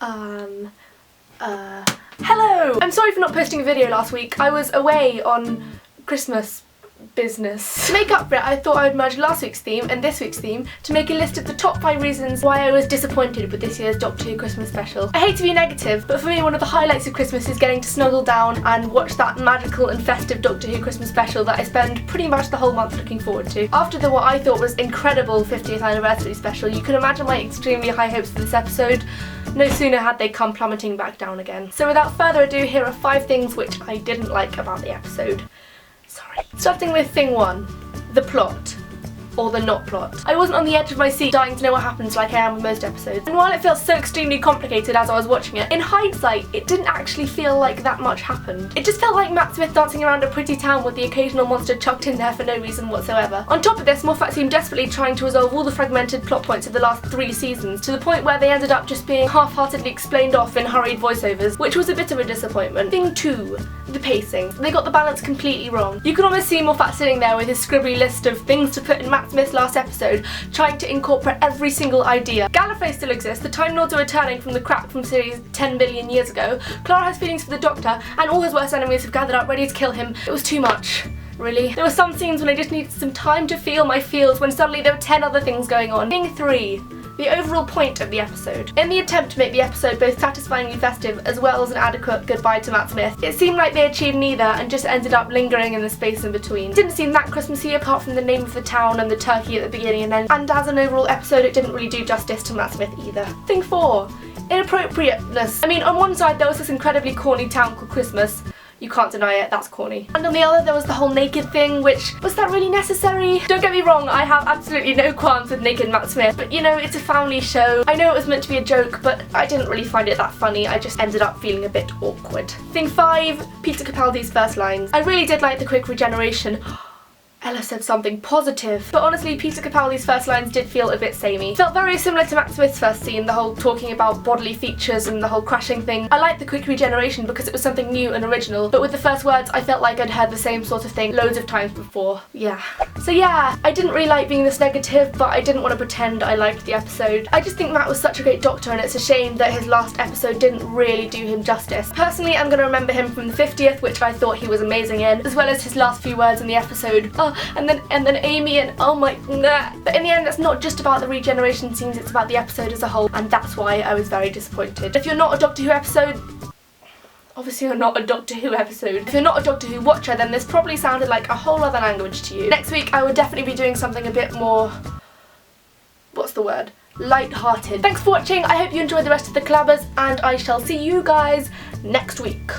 Hello! I'm sorry for not posting a video last week. I was away on Christmas business. To make up for it, I thought I would merge last week's theme and this week's theme to make a list of the top 5 reasons why I was disappointed with this year's Doctor Who Christmas special. I hate to be negative, but for me one of the highlights of Christmas is getting to snuggle down and watch that magical and festive Doctor Who Christmas special that I spend pretty much the whole month looking forward to. After the what I thought was incredible 50th anniversary special, you can imagine my extremely high hopes for this episode. No sooner had they come plummeting back down again. So without further ado, here are 5 things which I didn't like about the episode. Sorry. Starting with thing 1, the plot. Or the not plot. I wasn't on the edge of my seat dying to know what happens like I am with most episodes. And while it felt so extremely complicated as I was watching it, in hindsight it didn't actually feel like that much happened. It just felt like Matt Smith dancing around a pretty town with the occasional monster chucked in there for no reason whatsoever. On top of this, Moffat seemed desperately trying to resolve all the fragmented plot points of the last 3 seasons, to the point where they ended up just being half-heartedly explained off in hurried voiceovers, which was a bit of a disappointment. Thing 2, the pacing. They got the balance completely wrong. You could almost see Moffat sitting there with his scribbly list of things to put in Matt Smith's last episode, trying to incorporate every single idea. Gallifrey still exists, the Time Lords are returning from the crack from series 10 billion years ago, Clara has feelings for the Doctor, and all his worst enemies have gathered up ready to kill him. It was too much. Really. There were some scenes when I just needed some time to feel my feels when suddenly there were 10 other things going on. Thing 3. The overall point of the episode. In the attempt to make the episode both satisfyingly festive as well as an adequate goodbye to Matt Smith, it seemed like they achieved neither and just ended up lingering in the space in between. It didn't seem that Christmassy apart from the name of the town and the turkey at the beginning and end, and as an overall episode it didn't really do justice to Matt Smith either. Thing 4. Inappropriateness. I mean, on one side there was this incredibly corny town called Christmas. You can't deny it, that's corny. And on the other there was the whole naked thing, which, was that really necessary? Don't get me wrong, I have absolutely no qualms with naked Matt Smith, but you know, it's a family show. I know it was meant to be a joke, but I didn't really find it that funny, I just ended up feeling a bit awkward. Thing 5, Peter Capaldi's first lines. I really did like the quick regeneration. Ella said something positive. But honestly, Peter Capaldi's first lines did feel a bit samey. Felt very similar to Matt Smith's first scene, the whole talking about bodily features and the whole crashing thing. I liked the quick regeneration because it was something new and original, but with the first words I felt like I'd heard the same sort of thing loads of times before. Yeah. So yeah, I didn't really like being this negative, but I didn't want to pretend I liked the episode. I just think Matt was such a great Doctor and it's a shame that his last episode didn't really do him justice. Personally, I'm gonna remember him from the 50th, which I thought he was amazing in, as well as his last few words in the episode. And then Amy and oh my nah. But in the end, it's not just about the regeneration scenes, it's about the episode as a whole, and that's why I was very disappointed. If you're not a Doctor Who episode, obviously you're not a Doctor Who episode. If you're not a Doctor Who watcher, then this probably sounded like a whole other language to you. Next week I will definitely be doing something a bit more, what's the word? Light-hearted. Thanks for watching, I hope you enjoyed the rest of the collabers, and I shall see you guys next week.